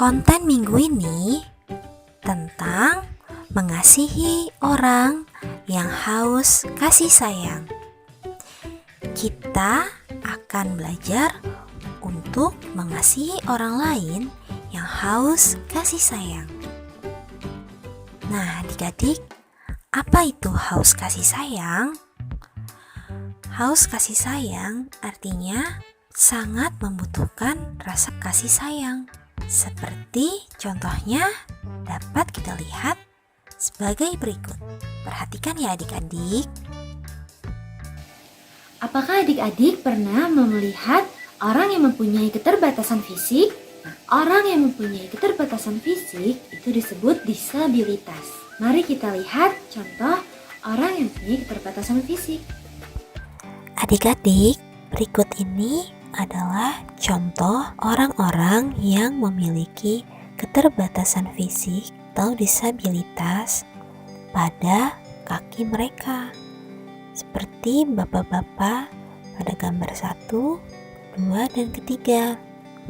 Konten minggu ini tentang mengasihi orang yang haus kasih sayang. Kita akan belajar untuk mengasihi orang lain yang haus kasih sayang. Nah, adik-adik, apa itu haus kasih sayang? Haus kasih sayang artinya sangat membutuhkan rasa kasih sayang. Seperti contohnya dapat kita lihat sebagai berikut. Perhatikan ya adik-adik. Apakah adik-adik pernah melihat orang yang mempunyai keterbatasan fisik? Orang yang mempunyai keterbatasan fisik itu disebut disabilitas. Mari kita lihat contoh orang yang mempunyai keterbatasan fisik. Adik-adik, berikut ini adalah contoh orang-orang yang memiliki keterbatasan fisik atau disabilitas pada kaki mereka. Seperti bapak-bapak pada gambar 1, 2, dan ketiga.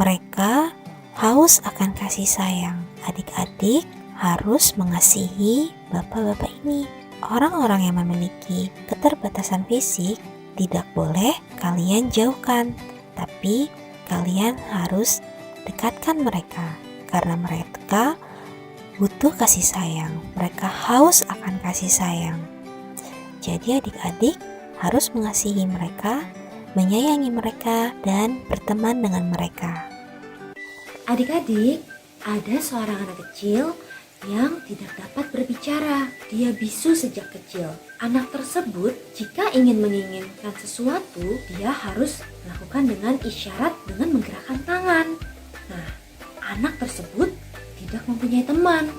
Mereka haus akan kasih sayang. Adik-adik harus mengasihi bapak-bapak ini. Orang-orang yang memiliki keterbatasan fisik tidak boleh kalian jauhkan, tapi kalian harus dekatkan mereka karena mereka butuh kasih sayang. Mereka haus akan kasih sayang. Jadi adik-adik harus mengasihi mereka, menyayangi mereka, dan berteman dengan mereka. Adik-adik, ada seorang anak kecil yang tidak dapat berbicara. Dia bisu sejak kecil. Anak tersebut jika ingin menginginkan sesuatu, dia harus melakukan dengan isyarat dengan menggerakkan tangan. Nah, anak tersebut tidak mempunyai teman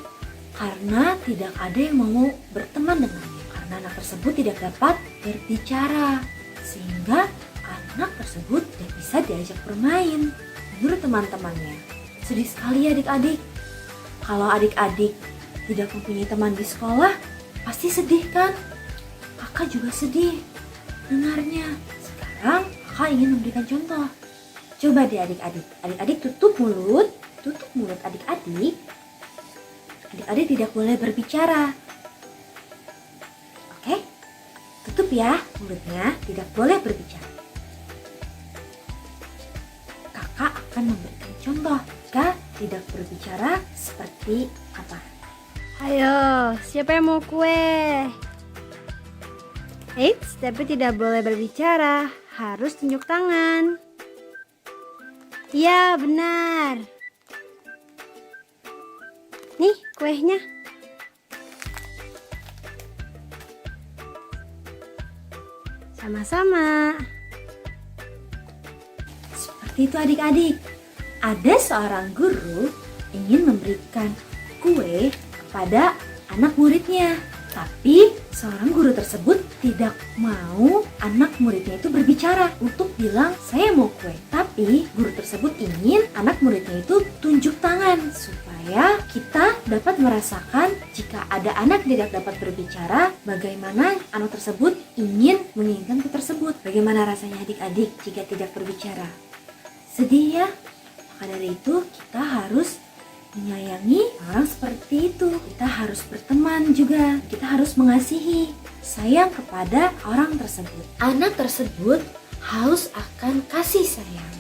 karena tidak ada yang mau berteman dengannya. Karena anak tersebut tidak dapat berbicara, sehingga anak tersebut tidak bisa diajak bermain menurut teman-temannya. Sedih sekali adik-adik. Kalau adik-adik tidak mempunyai teman di sekolah, pasti sedih kan? Kakak juga sedih dengarnya. Sekarang kakak ingin memberikan contoh. Coba deh adik-adik. Adik-adik tutup mulut adik-adik. Adik-adik tidak boleh berbicara. Oke? Tutup ya mulutnya, tidak boleh berbicara. Kakak akan memberikan contoh. Jika tidak berbicara seperti apa? Ayo, siapa yang mau kue? Eits, tapi tidak boleh berbicara, harus tunjuk tangan. Iya, benar. Nih, kuenya. Sama-sama. Seperti itu adik-adik. Ada seorang guru ingin memberikan kue kepada anak muridnya. Tapi seorang guru tersebut tidak mau anak muridnya itu berbicara untuk bilang saya mau kue. Tapi guru tersebut ingin anak muridnya itu tunjuk tangan supaya kita dapat merasakan jika ada anak tidak dapat berbicara, bagaimana anak tersebut ingin menginginkan kue tersebut. Bagaimana rasanya adik-adik jika tidak berbicara? Sedih ya? Maka dari itu kita harus menyayangi orang seperti itu. Kita harus berteman juga. Kita harus mengasihi, sayang kepada orang tersebut. Anak tersebut haus akan kasih sayang.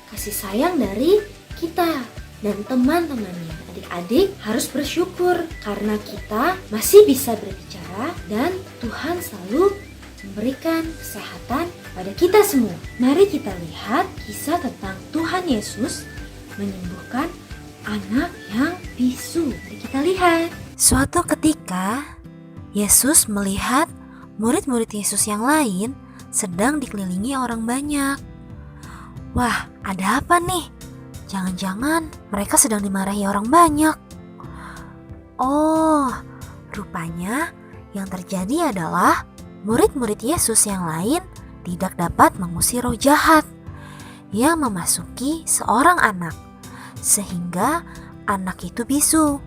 Kasih sayang dari kita dan teman-temannya. Adik-adik harus bersyukur karena kita masih bisa berbicara dan Tuhan selalu memberikan kesehatan pada kita semua. Mari kita lihat kisah tentang Tuhan Yesus menyembuhkan anak yang bisu. Mari kita lihat. Suatu ketika, Yesus melihat murid-murid Yesus yang lain sedang dikelilingi orang banyak. Wah, ada apa nih? Jangan-jangan mereka sedang dimarahi orang banyak. Oh, rupanya yang terjadi adalah murid-murid Yesus yang lain tidak dapat mengusir roh jahat yang memasuki seorang anak, sehingga anak itu bisu,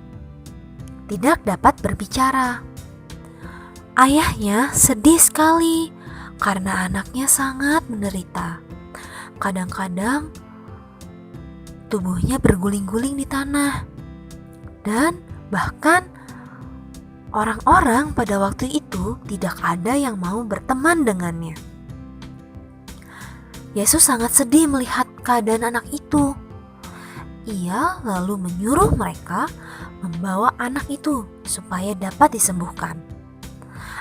tidak dapat berbicara. Ayahnya sedih sekali karena anaknya sangat menderita. Kadang-kadang tubuhnya berguling-guling di tanah. Dan bahkan orang-orang pada waktu itu tidak ada yang mau berteman dengannya. Yesus sangat sedih melihat keadaan anak itu. Ia lalu menyuruh mereka membawa anak itu supaya dapat disembuhkan.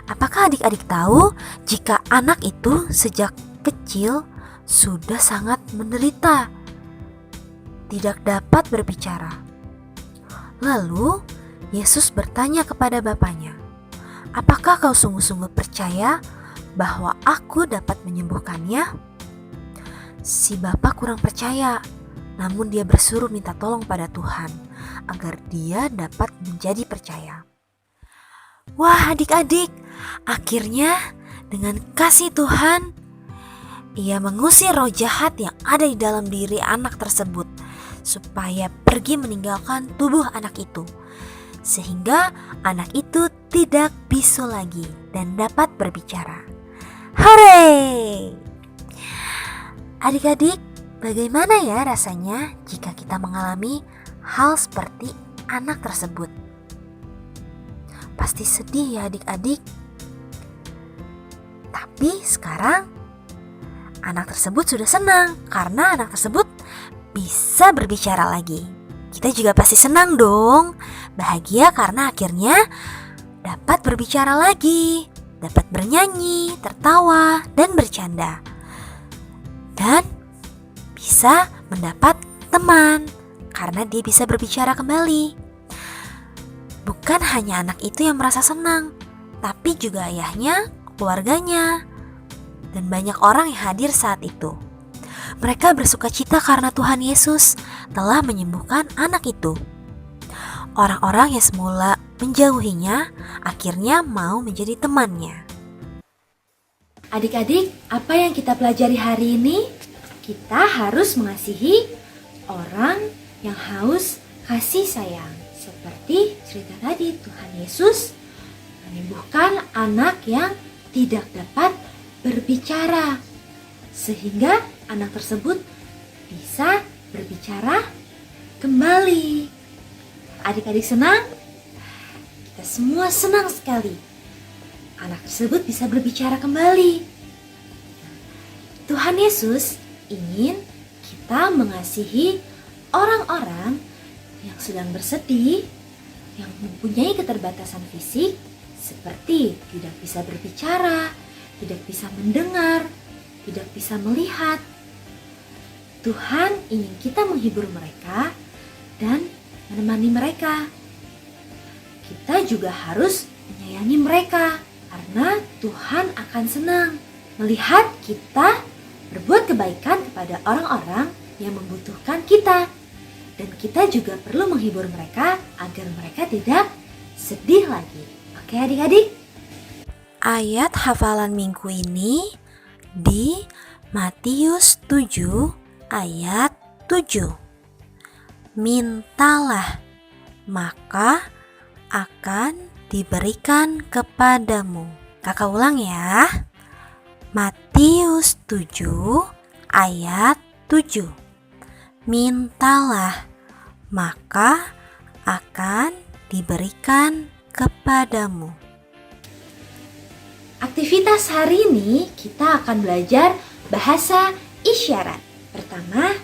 Apakah adik-adik tahu jika anak itu sejak kecil sudah sangat menderita, tidak dapat berbicara? Lalu Yesus bertanya kepada bapaknya, "Apakah kau sungguh-sungguh percaya bahwa aku dapat menyembuhkannya?" Si bapak kurang percaya, namun dia bersuruh minta tolong pada Tuhan agar dia dapat menjadi percaya. Wah adik-adik, akhirnya dengan kasih Tuhan, ia mengusir roh jahat yang ada di dalam diri anak tersebut supaya pergi meninggalkan tubuh anak itu, sehingga anak itu tidak bisu lagi dan dapat berbicara. Hore! Adik-adik, bagaimana ya rasanya jika kita mengalami hal seperti anak tersebut? Pasti sedih ya adik-adik. Tapi sekarang anak tersebut sudah senang karena anak tersebut bisa berbicara lagi. Kita juga pasti senang dong, bahagia karena akhirnya dapat berbicara lagi, dapat bernyanyi, tertawa, dan bercanda. Dan bisa mendapat teman karena dia bisa berbicara kembali. Bukan hanya anak itu yang merasa senang, tapi juga ayahnya, keluarganya, dan banyak orang yang hadir saat itu. Mereka bersukacita karena Tuhan Yesus telah menyembuhkan anak itu. Orang-orang yang semula menjauhinya akhirnya mau menjadi temannya. Adik-adik, apa yang kita pelajari hari ini? Kita harus mengasihi orang yang haus kasih sayang. Seperti cerita tadi, Tuhan Yesus menyembuhkan anak yang tidak dapat berbicara, sehingga anak tersebut bisa berbicara kembali. Adik-adik senang? Kita semua senang sekali. Anak tersebut bisa berbicara kembali. Tuhan Yesus ingin kita mengasihi orang-orang yang sedang bersedih, yang mempunyai keterbatasan fisik, seperti tidak bisa berbicara, tidak bisa mendengar, tidak bisa melihat. Tuhan ingin kita menghibur mereka dan menemani mereka. Kita juga harus menyayangi mereka karena Tuhan akan senang melihat kita berbuat kebaikan kepada orang-orang yang membutuhkan kita. Dan kita juga perlu menghibur mereka agar mereka tidak sedih lagi. Oke adik-adik? Ayat hafalan minggu ini di Matius 7 ayat 7. Mintalah, maka akan diberikan kepadamu. Kakak ulang ya. Matius 7 ayat 7. Mintalah, maka akan diberikan kepadamu. Aktivitas hari ini kita akan belajar bahasa isyarat. Pertama,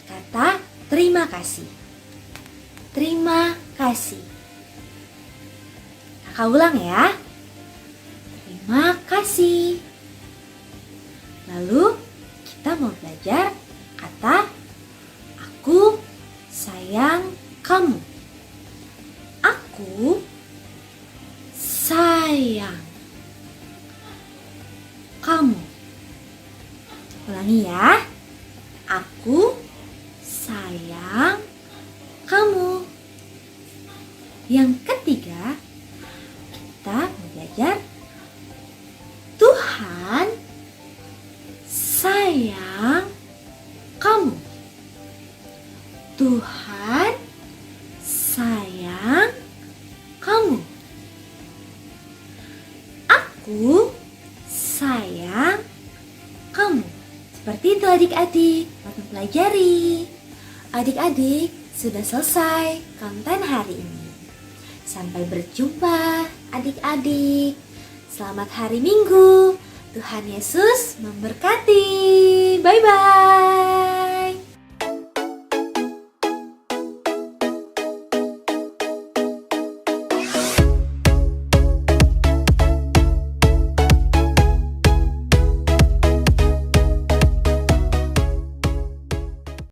kata terima kasih. Terima kasih. Kakak ulang ya. Terima kasih. Lalu kita mau belajar kata aku sayang kamu. Aku sayang kamu. Ulangi ya. Aku sayang kamu. Yang ketiga, kita belajar Tuhan sayang kamu. Tuhan sayang kamu. Aku sayang kamu. Seperti itu adik-adik, selamat mempelajari. Adik-adik, sudah selesai konten hari ini. Sampai berjumpa adik-adik. Selamat hari Minggu. Tuhan Yesus memberkati. Bye-bye.